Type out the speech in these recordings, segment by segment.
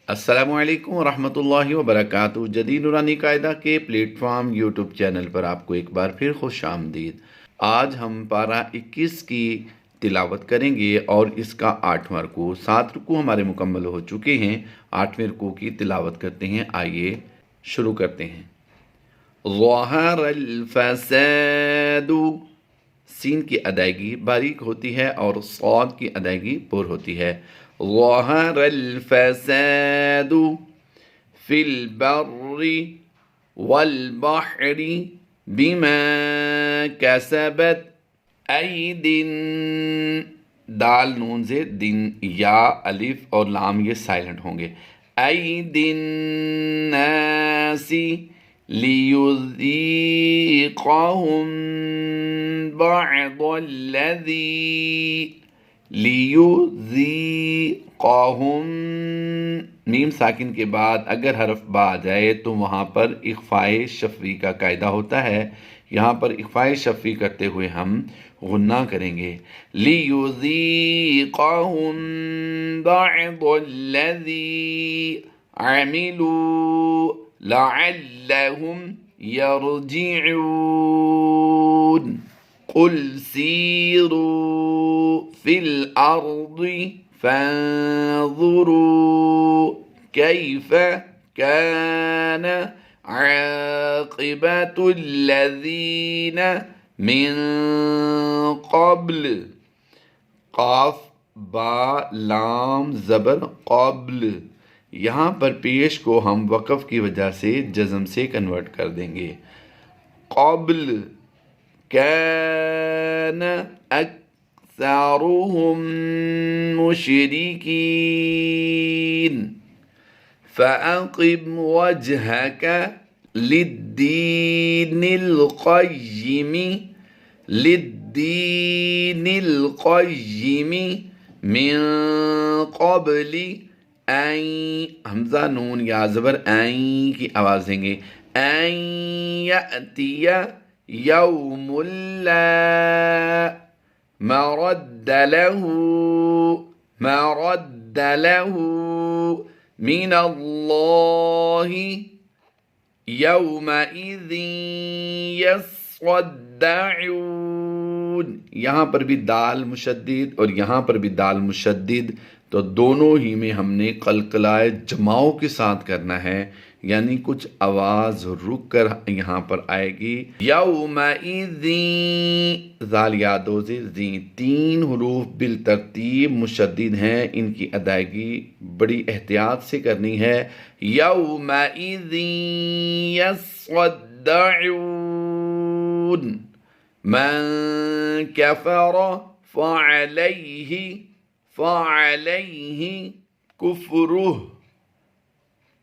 अस्सलामुअलैकुम वरहमतुल्लाहि वबरकातुहू। जदीद नूरानी कायदा के प्लेटफॉर्म यूट्यूब चैनल पर आपको एक बार फिर खुश आमदीद। आज हम पारा 21 की तिलावत करेंगे और इसका 8वां रुकू, 7 रुकू हमारे मुकम्मल हो चुके हैं। 8वें रुकू की तिलावत करते हैं। आइए शुरू करते हैं। ज़हरल फ़सादु, सीन की अदायगी बारीक होती है और सौद की अदायगी पुर होती है। ज़हरल फ़सादु फिल बर्रि वल बहरि बिमा कसबत ऐदिन, दाल नून से दिन, या अलिफ और लाम ये साइलेंट होंगे। ऐदिन नासी लियुज़ीक़हुम बअदल्लज़ी, लियुज़ीक़हुम, मीम साकिन के बाद अगर हरफ बा आ जाए तो वहाँ पर इख्फ़ाए शफ़वी का कायदा होता है। यहाँ पर इख्फ़ाए शफ़वी करते हुए हम गुन्ना करेंगे। लियुज़ीक़हुम बअदल्लज़ी अमिलू लअल्लहुम यरजिऊन। कुल सीरू फिल अर्दि फंज़ुरू कैफ़ कान आक़िबतुल्लज़ीन मिन क़ब्ल। क़ाफ बा लाम ज़बर क़ब्ल, यहाँ पर पेश को हम वक़फ़ की वजह से जज़म से कन्वर्ट कर देंगे। क़ब्ल कान अक्सरुहुम मुशरिकीन फ़अक़िम वजहक लिद्दीनिल क़य्यिमि, लिद्दीनिल क़य्यिमि मिन क़ब्लि ऐ, हमज़ा नून या ज़बर ऐ की आवाज़ देंगे। ऐ यअतिया यौमुल ला मरद्द लहू, मरद्द लहू मिनल्लाहि यौमइज़िन यस्सद्दऊन। यहाँ पर भी दाल मुशद्दिद और यहाँ पर भी दाल मुशद्दिद, तो दोनों ही में हमने कलकलाए जमाओं के साथ करना है, यानी कुछ आवाज़ रुक कर यहाँ पर आएगी। यौमइज़िन, ज़ाल यादो से ज़ी, 3 हुरूफ बिल तरतीब मुशद्दिद हैं, इनकी अदायगी बड़ी एहतियात से करनी है। यौमइज़िन यस्सद्दऊन मन कफ़र फ़अलैहि फ़अलैहि कुफ़्रुह,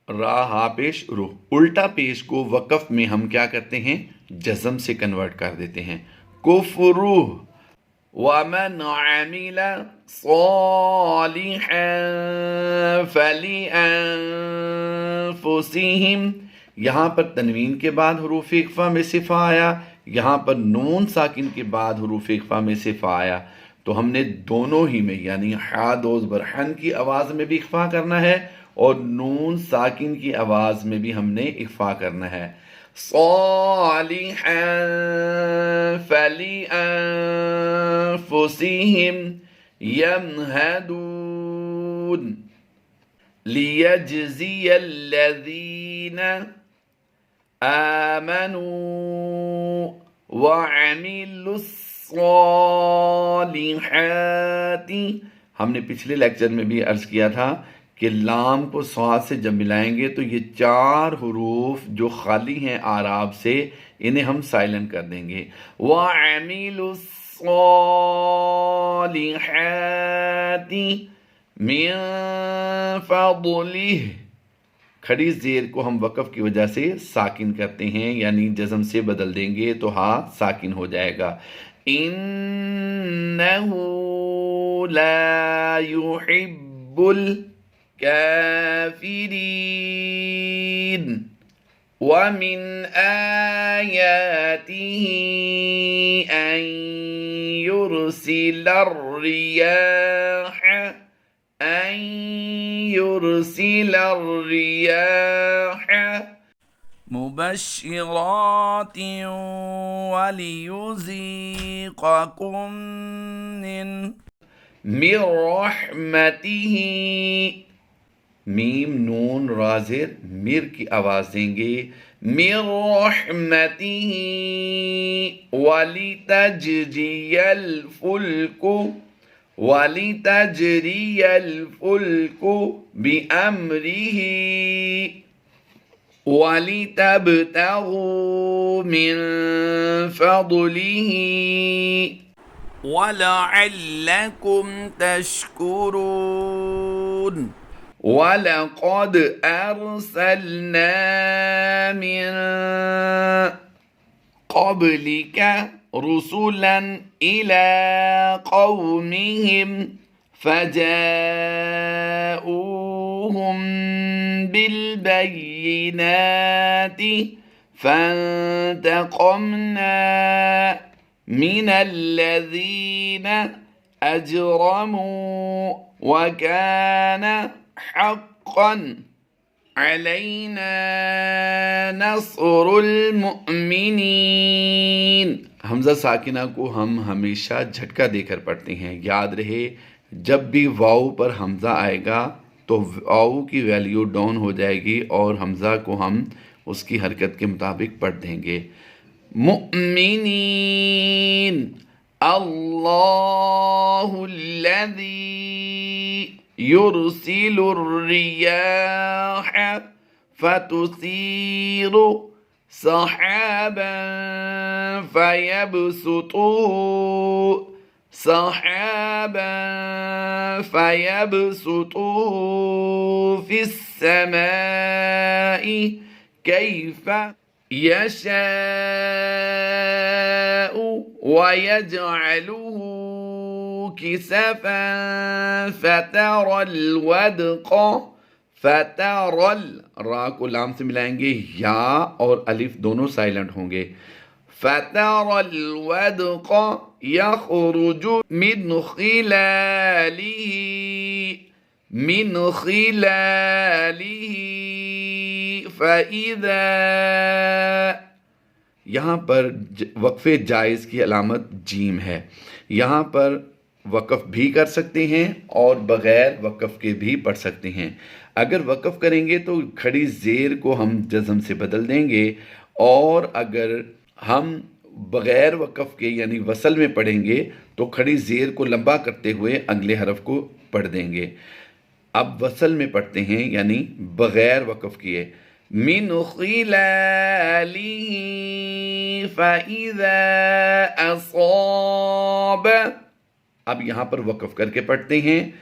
रा हा पेश रुह, उल्टा पेश को वक़फ़ में हम क्या करते हैं, जज़म से कन्वर्ट कर देते हैं। कुफ़्रुह वमन अमिल सालिहन फलिअन्फुसिहिम, यहाँ पर तनवीन के बाद हुरूफ इख्फ़ा में से फ़ा आया, यहाँ पर नून साकिन के बाद हुरूफ इख्फ़ा में से फ़ा आया, तो हमने दोनों ही में यानी हा दो ज़बर हन की आवाज़ में भी इख्फ़ा करना है और नून साकिन की आवाज़ में भी हमने इख्फ़ा करना है। सालिहन फलिअन्फुसिहिम यमहदून लियजज़ियल्लज़ीन आमनू वअमिलुस्सॉलिहाति। हमने पिछले लेक्चर में भी अर्ज़ किया था कि लाम को स्वाद से जब मिलाएंगे तो ये 4 हुरूफ जो खाली हैं आराब से, इन्हें हम साइलेंट कर देंगे। वअमिलुस्सॉलिहाति मिन फ़द्लिह, खड़ी ज़ेर को हम वक़फ़ की वजह से साकिन करते हैं, यानी जज़म से बदल देंगे तो हा साकिन हो जाएगा। इन्नहु ला युहिब्बुल काफ़िरीन वमिन आयातिही अन युरसिलर रियाह يرسل الرياح مبشرات وليذيقكم من رحمته मीम नून राज़िर मिर की आवाज़ देंगे मिर रहमतिही वलितजरियल फुल्कु बिअम्रिही वलितब्तगू मिन फضलिही वलअल्लकुम तशकुरून वलक़द अरसलना मिन क़ब्लिक रुसुलन इला क़ौमिहिम फ़जाऊहुम बिलबय्यिनाति फ़ंतक़मना मिनल्लज़ीन अजरमू वकान हक़्क़न अलैना नस्रुल मुअमिनीन। हमज़ा साकिना को हम हमेशा झटका देकर पढ़ते हैं। याद रहे, जब भी वाव पर हमज़ा आएगा तो वाव की वैल्यू डाउन हो जाएगी और हमज़ा को हम उसकी हरकत के मुताबिक पढ़ देंगे। मुअमिनीन अल्लाहुल्लज़ी युरसिलुर रियाह फतुसीरु सहाबन फयबसुतुहु फिस्समाई कैफ यशाउ वयजअलुहु किसफन फतरल रा को लाम से मिलाएंगे, या और अलिफ दोनों साइलेंट होंगे। फतरल वदक़ यख़रुजु मिन खिलालिही फ़इज़ा। यहाँ पर वक्फ़े जायज़ की अलामत जीम है। यहाँ पर वक़फ़ भी कर सकते हैं और बग़ैर वक़फ़ के भी पढ़ सकते हैं। अगर वक़फ़ करेंगे तो खड़ी ज़ेर को हम जज़म से बदल देंगे, और अगर हम बग़ैर वक़फ़ के यानी वसल में पढ़ेंगे तो खड़ी ज़ेर को लंबा करते हुए अगले हरफ को पढ़ देंगे। अब वसल में पढ़ते हैं यानी बग़ैर वक़फ़ किए। मिन खिलालिही फ़इज़ा असाब। अब यहाँ पर वक़फ़ करके पढ़ते हैं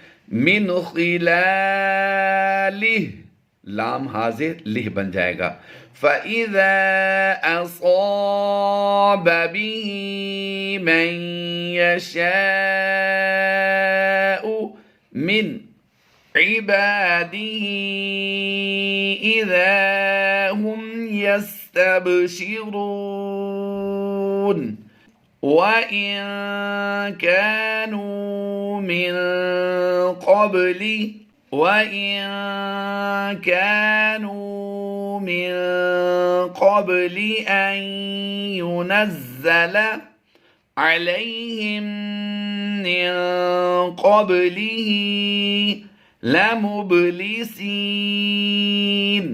मिन खिलालिह, लाम हाज़े लिह बन जाएगा। फ़इज़ा असाब बिही मन यशाउ मिन इबादिही इज़ा हुम यस्तबशिरून वइन कानू मिन क़ब्लि अन युनज़्ज़ल अलैहिम मिन क़ब्लिही लमुब्लिसीन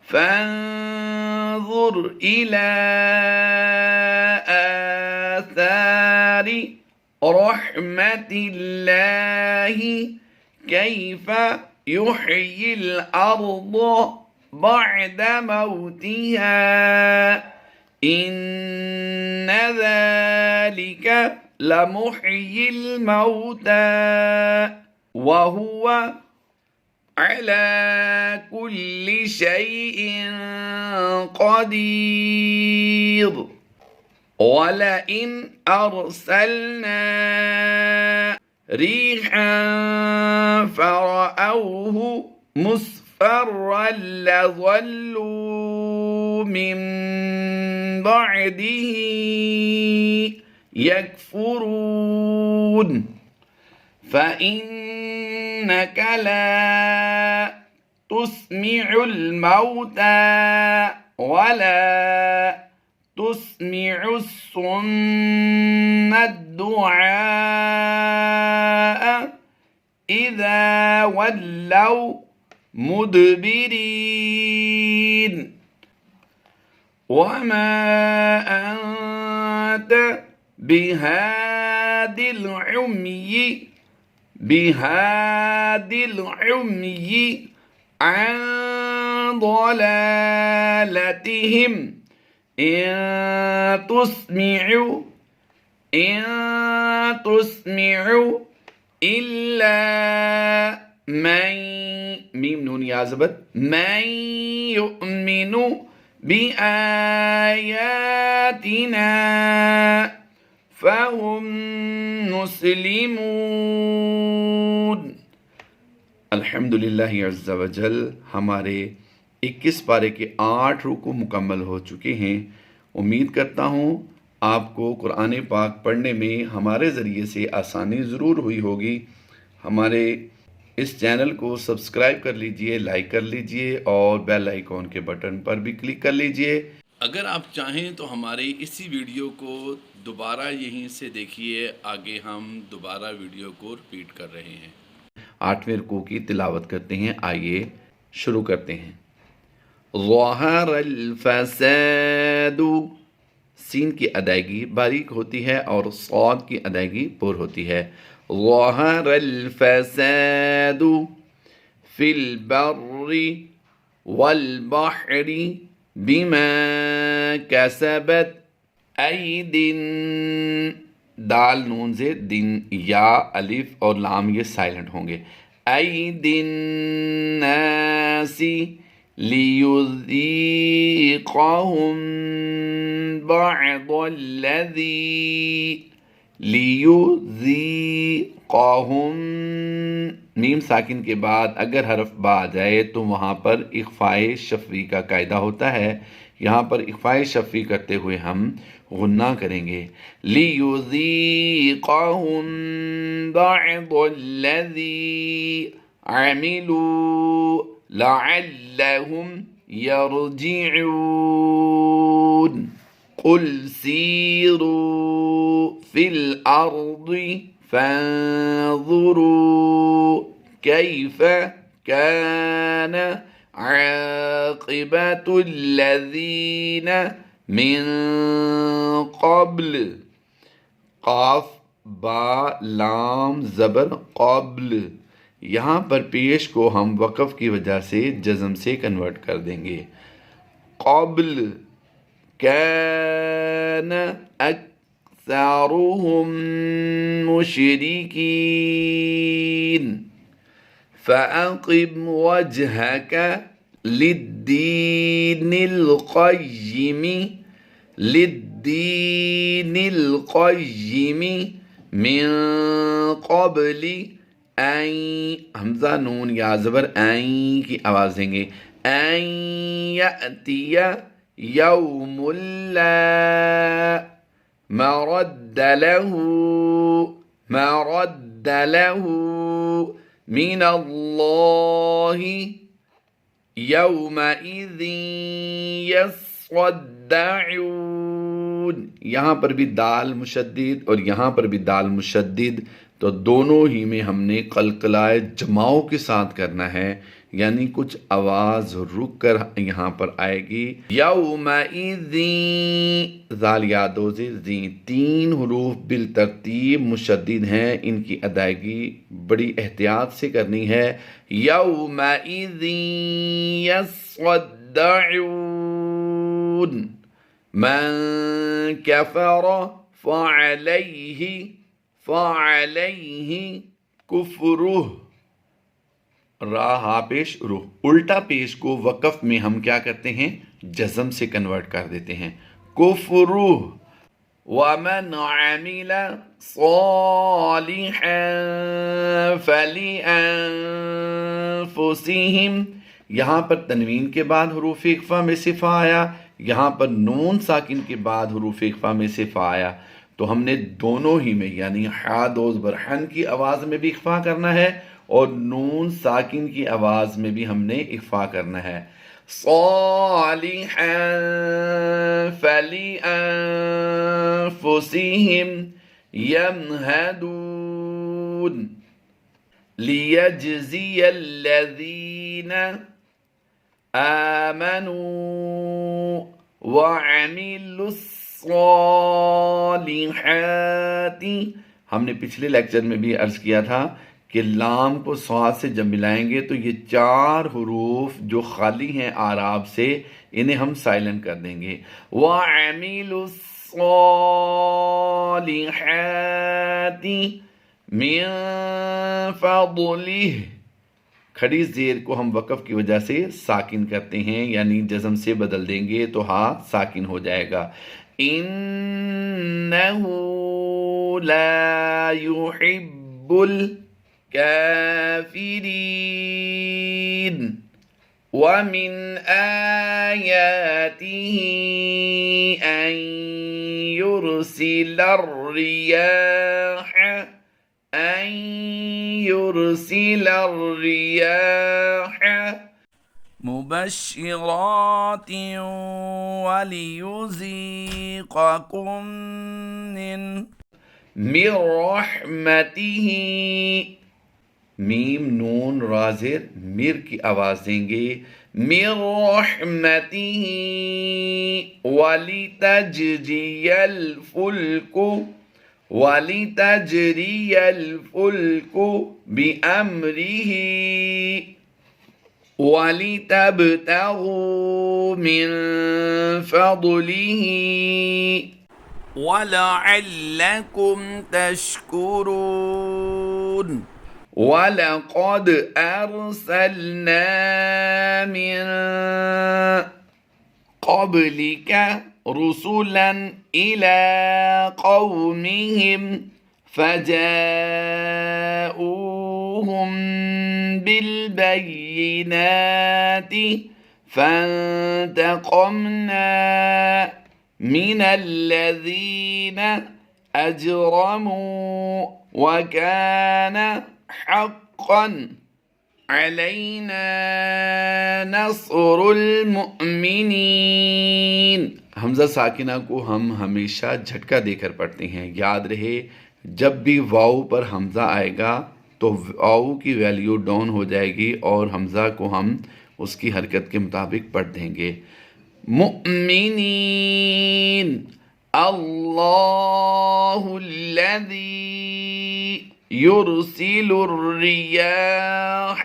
फंज़ुर इला आथारि रहमतिल्लाहि कैफ़ युह्यिल अर्द बअद मौतिहा इन्न ज़ालिक लमुह्यिल मौता वहुव अला कुल्लि शैइन क़दीर वलइन अरसलना रिहन फ़रअऊहु मुस्फ़र्रन लज़ल्लू मिन बअदिही यकफ़ुरून फ़इन्नक ला तुस्मिउल मौता वला तुस्मिउस सुम्मद दुआ इज़ा वल्लौ मुदबिरीन वमा अंत बिहादिल उम्मी अन ضلالتهم إن تسمع إلا من ميم نون يا زبر من يؤمن بآياتنا فهم मुस्लिमून। अल्हम्दुलिल्लाह अज़्ज़ा वजल हमारे 21 पारे के 8 रुकू मुकम्मल हो चुके हैं। उम्मीद करता हूँ आपको कुरान पाक पढ़ने में हमारे ज़रिए से आसानी ज़रूर हुई होगी। हमारे इस चैनल को सब्सक्राइब कर लीजिए, लाइक कर लीजिए और बेल आइकॉन के बटन पर भी क्लिक कर लीजिए। अगर आप चाहें तो हमारे इसी वीडियो को दोबारा यहीं से देखिए, आगे हम दोबारा वीडियो को रिपीट कर रहे हैं। 8वें रुकू की तिलावत करते हैं, आइए शुरू करते हैं। ज़हरल फ़सादु, सीन की अदायगी बारीक होती है और सौद की अदायगी पुर होती है। ज़हरल फ़सादु फ़िल बर्रि वल बहरि बिमा कसबत ऐदिन, दाल नून से दिन, या अलिफ और लाम ये साइलेंट होंगे। ऐदिन नासी लियुज़ीक़हुम बअदल्लज़ी, लियुज़ीक़हुम, मीम साकिन के बाद अगर हरफ बा आ जाए तो वहाँ पर इख्फ़ाए शफ़वी का कायदा होता है। यहाँ पर इख्फ़ाए शफ़वी करते हुए हम गुन्ना करेंगे। लियुज़ीक़हुम बअदल्लज़ी अमिलू लअल्लहुम यरजिऊन। कुल सीरू फिल अर्दि फंज़ुरू कैफ़ कान आक़िबतुल्लज़ीन मिन क़ब्ल। क़ाफ बा लाम ज़बर क़ब्ल, यहाँ पर पेश को हम वक़फ़ की वजह से जज़म से कन्वर्ट कर देंगे। क़ब्ल कान अक्सरुहुम मुशरिकीन फ़अक़िम वजहक लिद्दीनिल क़य्यिम मिन क़ब्लि ऐ, हमज़ा नून या ज़बर ऐ की आवाज़ देंगे। ऐ यअतिया यौमुल ला मरद्द लहू मिनल्लाहि यौमइज़िन यस्सद्दऊन। यहाँ पर भी दाल मुशद्दिद और यहाँ पर भी दाल मुशद्दिद, तो दोनों ही में हमने कलकलाए जमाओं के साथ करना है, यानी कुछ आवाज़ रुक कर यहाँ पर आएगी। यौमइज़िन, ज़ाल यादो से ज़ी, 3 हुरूफ बिल तरतीब मुशद्दिद हैं, इनकी अदायगी बड़ी एहतियात से करनी है। यौमइज़िन यस्सद्दऊन मन कफ़र फ़अलैहि कुफ़्रुह, रा हा पेश रुह, उल्टा पेश को वक़फ़ में हम क्या करते हैं, जज़म से कन्वर्ट कर देते हैं। कुफ़्रुह वमन अमिल सालिहन फलिअन्फुसिहिम, यहाँ पर तनवीन के बाद हुरूफ इख्फ़ा में से फ़ा आया, यहाँ पर नून साकिन के बाद हुरूफ इख्फ़ा में से फ़ा आया, तो हमने दोनों ही में यानी हा दोज़ बरहन की आवाज़ में भी इख्फ़ा करना है और नून साकिन की आवाज में भी हमने इख्फा करना है। सालिहन फलिअन्फुसिहिम यमहदून लियजज़ियल्लज़ीन आमनू वअमिलुस्सॉलिहाति। हमने पिछले लेक्चर में भी अर्ज किया था कि लाम को स्वाद से जब मिलाएंगे तो ये 4 हुरूफ जो खाली हैं आराब से, इन्हें हम साइलेंट कर देंगे। वअमिलुस्सॉलिहाति मिन फضलिह, खड़ी जेर को हम वक़फ़ की वजह से साकिन करते हैं, यानी जज़म से बदल देंगे तो हा साकिन हो जाएगा। इन्नहु ला युहिब्बुल काफिरीन वमिन आयातिही अन युरसिलर रियाह मुबश्शिरात वलियुज़ीक़कुम मिन रहमतिही। मीम नून राज़िर मिर की आवाज देंगे। मिर रहमतिही वलितजरियल फुल्कु वलितजरियल फुल्कु बिअम्रिही वलितब्तगू मिन फضलिही वलअल्लकुम तशकुरून वलक़द अरसलना मिन क़ब्लिक रुसुलन इला क़ौमिहिम फजाऊहुम बिलबय्यिनाति फंतक़मना मिनल्लज़ीन अजरमू वकान हक़्क़न अलैना नस्रुल मुअमिनीन। हमज़ा साकिना को हम हमेशा झटका देकर पढ़ते हैं। याद रहे, जब भी वाव पर हमज़ा आएगा तो वाव की वैल्यू डाउन हो जाएगी और हमज़ा को हम उसकी हरकत के मुताबिक पढ़ देंगे। मुअमिनीन अल्लाहुल्लज़ी युरसिलुर रियाह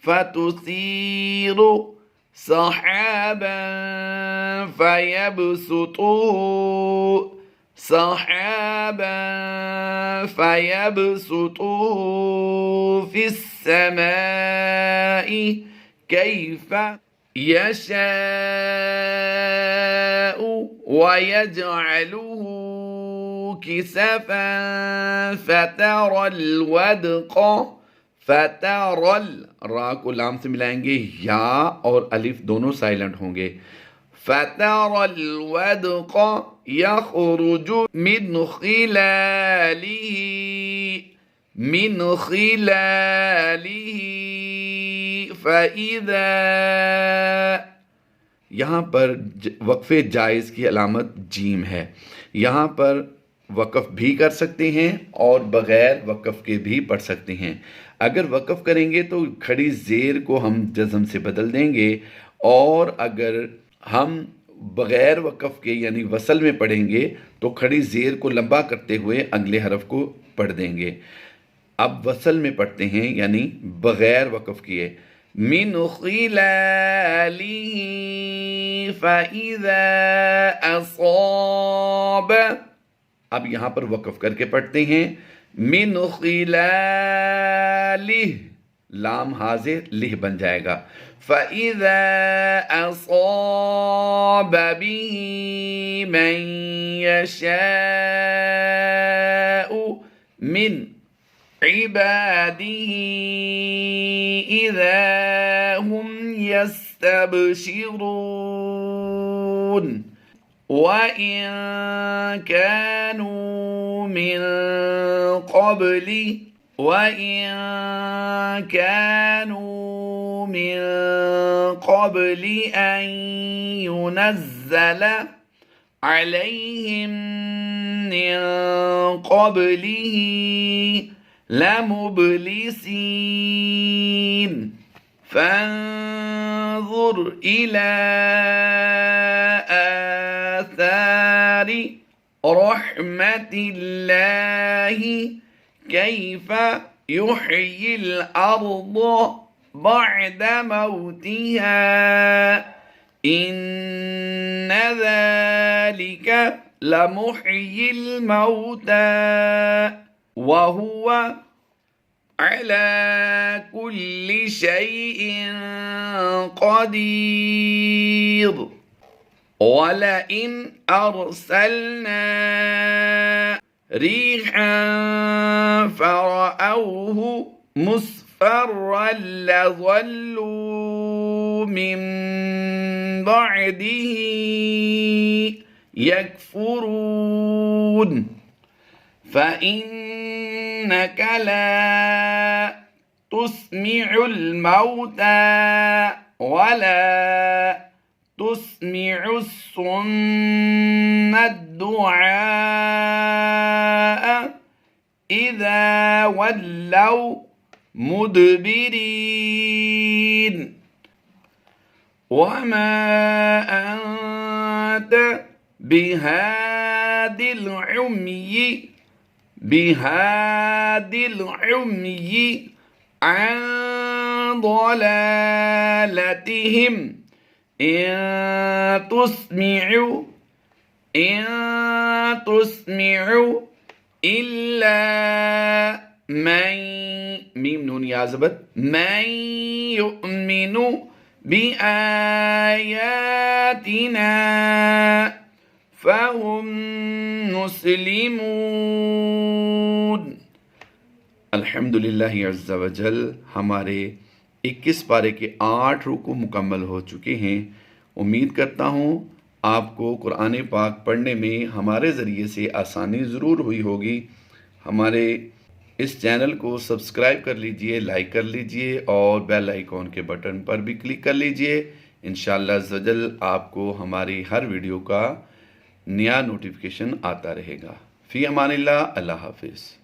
फतुसीरु सहाबन फयबसुतुहु फिस्समाई कैफ यशाउ वयजअलुहु किसफन फतरल रा को लाम से मिलाएंगे, या और अलिफ दोनों साइलेंट होंगे। फतरल वदक़ यख़रुजु मिन खिलालिही फ़इज़ा। यहाँ पर वक्फ़े जायज़ की अलामत जीम है। यहाँ पर वक़फ़ भी कर सकते हैं और बग़ैर वक़फ़ के भी पढ़ सकते हैं। अगर वक़फ़ करेंगे तो खड़ी ज़ेर को हम जज़म से बदल देंगे, और अगर हम बग़ैर वक़फ़ के यानी वसल में पढ़ेंगे तो खड़ी ज़ेर को लंबा करते हुए अगले हरफ को पढ़ देंगे। अब वसल में पढ़ते हैं यानी बग़ैर वक़फ़ किए। मिन खिलालिही फ़इज़ा असाब। अब यहाँ पर वक़फ़ करके पढ़ते हैं। मिन खिलालिह, लाम हाज़िर लिह बन जाएगा। फ़इज़ा असाब बिही मन यशाउ मिन इबादिही इज़ा हुम यस्तबशिरून वइन कानू मिन क़ब्लि وإن كانوا من قبل أن ينزل عليهم من قبله لمبلسين فانظر إلى آثار رحمة الله كيف يحيي الأرض بعد موتها إن ذلك لمحيي الموتى وهو على كل شيء قدير ولئن أرسلنا ريحا فرأوه مصفرا لظلوا من بعده يكفرون فإنك لا تسمع الموتى ولا تسمع الصم الدعاء إذا ولوا مدبرين وما أنت بهاد العمي عن ضلالتهم إن تسمع إلا من يؤمن بآياتنا فهم मुस्लिमून। अल्हम्दुलिल्लाह अज़्ज़ा वजल हमारे 21 पारे के 8 रुकू मुकम्मल हो चुके हैं। उम्मीद करता हूँ आपको कुरान पाक पढ़ने में हमारे ज़रिए से आसानी ज़रूर हुई होगी। हमारे इस चैनल को सब्सक्राइब कर लीजिए, लाइक कर लीजिए और बेल आइकॉन के बटन पर भी क्लिक कर लीजिए। इंशाअल्लाह अज़्ज़ा वजल आपको हमारी हर वीडियो का नया नोटिफिकेशन आता रहेगा। फ़ी अमानिल्लाह, अल्लाह हाफ़िज़।